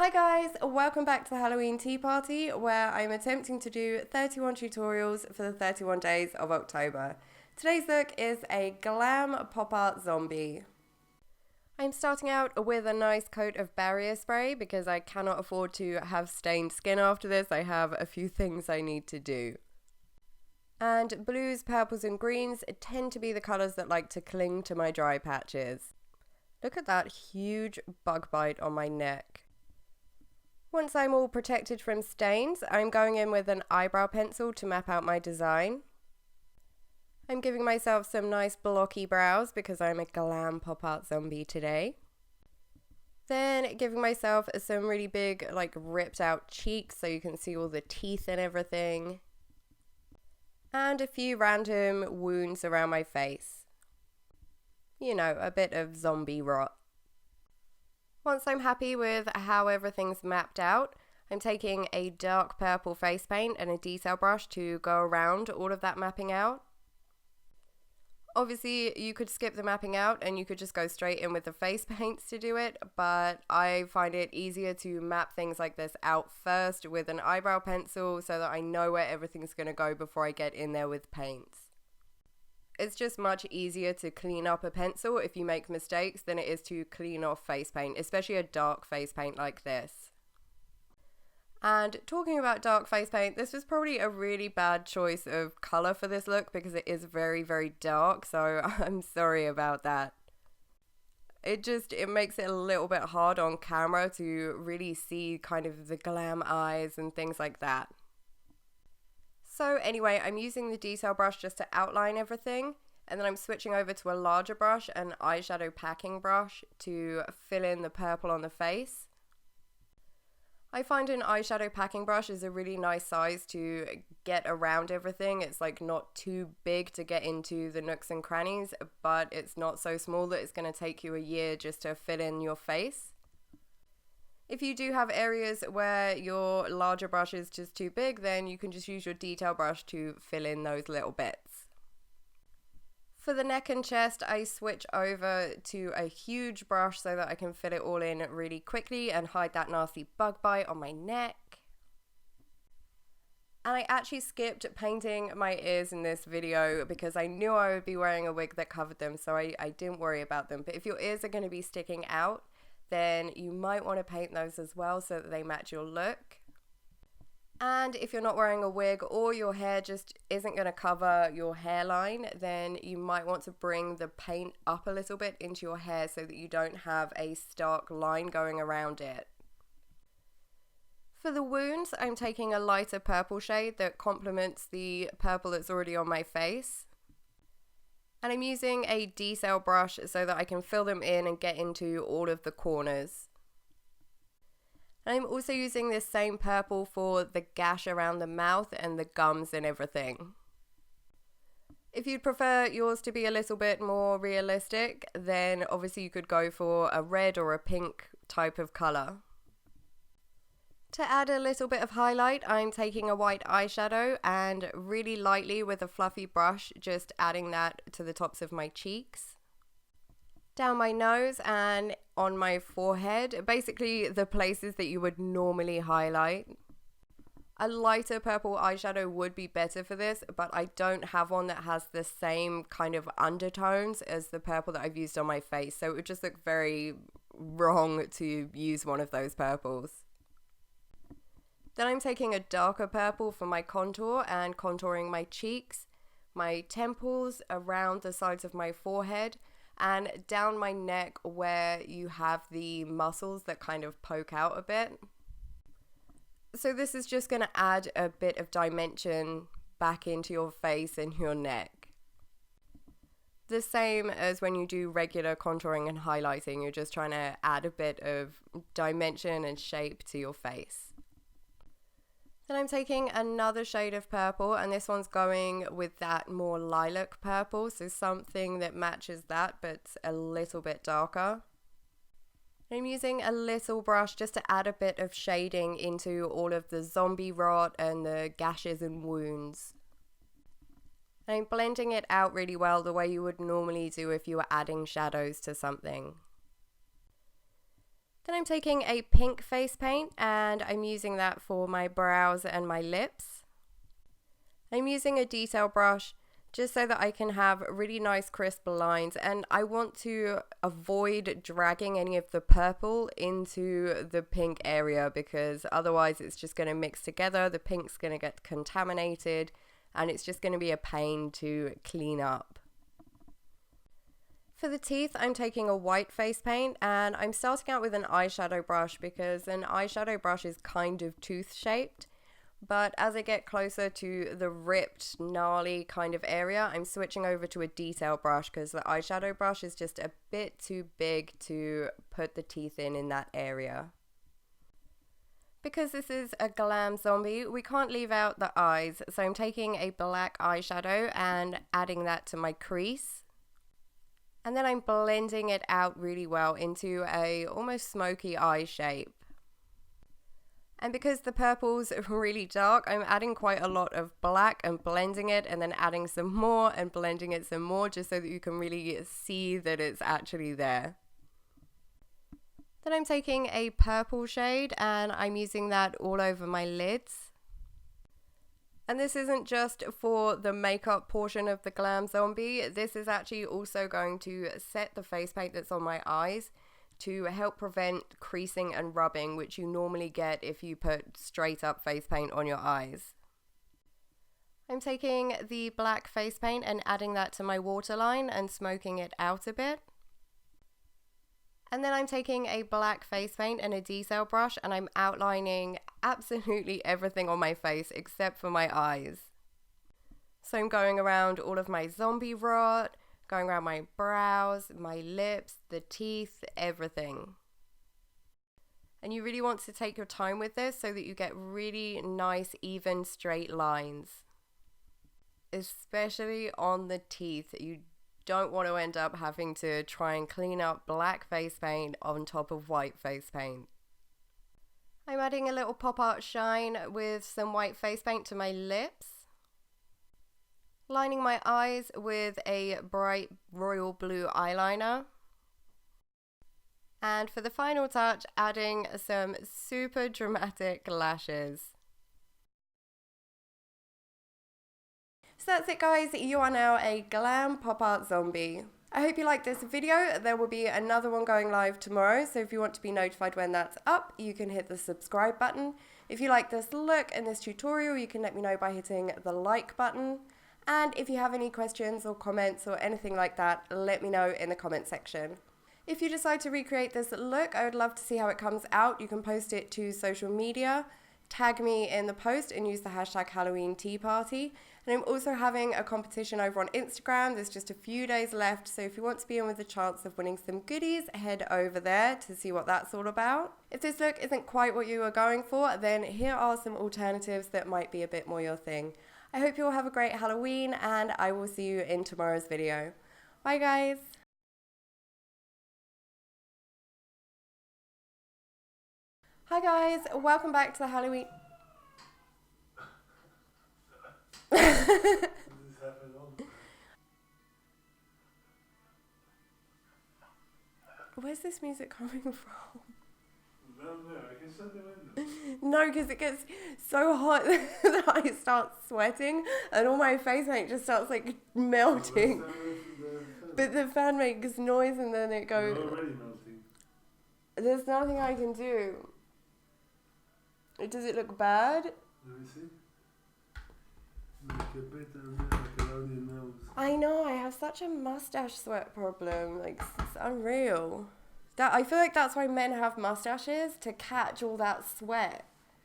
Hi guys, welcome back to the Halloween Tea Party where I'm attempting to do 31 tutorials for the 31 days of October. Today's look is a glam pop art zombie. I'm starting out with a nice coat of barrier spray because I cannot afford to have stained skin after this. I have a few things I need to do. And blues, purples and greens tend to be the colours that like to cling to my dry patches. Look at that huge bug bite on my neck. Once I'm all protected from stains, I'm going in with an eyebrow pencil to map out my design. I'm giving myself some nice blocky brows because I'm a glam pop art zombie today. Then giving myself some really big, ripped out cheeks so you can see all the teeth and everything. And a few random wounds around my face. You know, a bit of zombie rot. Once I'm happy with how everything's mapped out, I'm taking a dark purple face paint and a detail brush to go around all of that mapping out. Obviously, you could skip the mapping out and you could just go straight in with the face paints to do it, but I find it easier to map things like this out first with an eyebrow pencil so that I know where everything's going to go before I get in there with paints. It's just much easier to clean up a pencil if you make mistakes than it is to clean off face paint, especially a dark face paint like this. And talking about dark face paint, this was probably a really bad choice of color for this look because it is very, very dark, so I'm sorry about that. It makes it a little bit hard on camera to really see kind of the glam eyes and things like that. So anyway, I'm using the detail brush just to outline everything, and then I'm switching over to a larger brush, an eyeshadow packing brush, to fill in the purple on the face. I find an eyeshadow packing brush is a really nice size to get around everything. It's not too big to get into the nooks and crannies, but it's not so small that it's going to take you a year just to fill in your face. If you do have areas where your larger brush is just too big, then you can just use your detail brush to fill in those little bits. For the neck and chest, I switch over to a huge brush so that I can fill it all in really quickly and hide that nasty bug bite on my neck. And I actually skipped painting my ears in this video because I knew I would be wearing a wig that covered them, so I didn't worry about them. But if your ears are going to be sticking out, then you might want to paint those as well so that they match your look. And if you're not wearing a wig or your hair just isn't going to cover your hairline, then you might want to bring the paint up a little bit into your hair so that you don't have a stark line going around it. For the wounds, I'm taking a lighter purple shade that complements the purple that's already on my face. And I'm using a detail brush so that I can fill them in and get into all of the corners. And I'm also using this same purple for the gash around the mouth and the gums and everything. If you'd prefer yours to be a little bit more realistic, then obviously you could go for a red or a pink type of color. To add a little bit of highlight, I'm taking a white eyeshadow and really lightly with a fluffy brush, just adding that to the tops of my cheeks, down my nose and on my forehead, basically the places that you would normally highlight. A lighter purple eyeshadow would be better for this, but I don't have one that has the same kind of undertones as the purple that I've used on my face, so it would just look very wrong to use one of those purples. Then I'm taking a darker purple for my contour and contouring my cheeks, my temples, around the sides of my forehead, and down my neck where you have the muscles that kind of poke out a bit. So this is just going to add a bit of dimension back into your face and your neck. The same as when you do regular contouring and highlighting, you're just trying to add a bit of dimension and shape to your face. Then I'm taking another shade of purple, and this one's going with that more lilac purple, so something that matches that but a little bit darker. I'm using a little brush just to add a bit of shading into all of the zombie rot and the gashes and wounds. And I'm blending it out really well the way you would normally do if you were adding shadows to something. Then I'm taking a pink face paint and I'm using that for my brows and my lips. I'm using a detail brush just so that I can have really nice crisp lines, and I want to avoid dragging any of the purple into the pink area because otherwise it's just going to mix together, the pink's going to get contaminated, and it's just going to be a pain to clean up. For the teeth, I'm taking a white face paint and I'm starting out with an eyeshadow brush because an eyeshadow brush is kind of tooth shaped. But as I get closer to the ripped, gnarly kind of area, I'm switching over to a detail brush because the eyeshadow brush is just a bit too big to put the teeth in that area. Because this is a glam zombie, we can't leave out the eyes, so I'm taking a black eyeshadow and adding that to my crease. And then I'm blending it out really well into a almost smoky eye shape. And because the purple's really dark, I'm adding quite a lot of black and blending it and then adding some more and blending it some more just so that you can really see that it's actually there. Then I'm taking a purple shade and I'm using that all over my lids. And this isn't just for the makeup portion of the glam zombie, this is actually also going to set the face paint that's on my eyes to help prevent creasing and rubbing, which you normally get if you put straight up face paint on your eyes. I'm taking the black face paint and adding that to my waterline and smoking it out a bit. And then I'm taking a black face paint and a detail brush and I'm outlining absolutely everything on my face except for my eyes. So I'm going around all of my zombie rot, going around my brows, my lips, the teeth, everything. And you really want to take your time with this so that you get really nice, even, straight lines. Especially on the teeth. You don't want to end up having to try and clean up black face paint on top of white face paint. I'm adding a little pop art shine with some white face paint to my lips. Lining my eyes with a bright royal blue eyeliner. And for the final touch, adding some super dramatic lashes. So that's it guys, you are now a glam pop art zombie. I hope you liked this video. There will be another one going live tomorrow, so if you want to be notified when that's up, you can hit the subscribe button. If you like this look and this tutorial, you can let me know by hitting the like button. And if you have any questions or comments or anything like that, let me know in the comment section. If you decide to recreate this look, I would love to see how it comes out. You can post it to social media, tag me in the post and use the hashtag Halloween Tea Party. And I'm also having a competition over on Instagram. There's just a few days left, so if you want to be in with a chance of winning some goodies, head over there to see what that's all about. If this look isn't quite what you were going for, then here are some alternatives that might be a bit more your thing. I hope you all have a great Halloween, and I will see you in tomorrow's video. Bye guys! Hi guys, welcome back to the Halloween... Where's this music coming from? No, because it gets so hot that I start sweating and all my face paint just starts like melting. But the fan makes noise and then it goes... You're already melting. There's nothing I can do. Does it look bad? Let me see. Make a bit around your nose. I know, I have such a mustache sweat problem. Like, it's unreal. I feel like that's why men have mustaches, to catch all that sweat.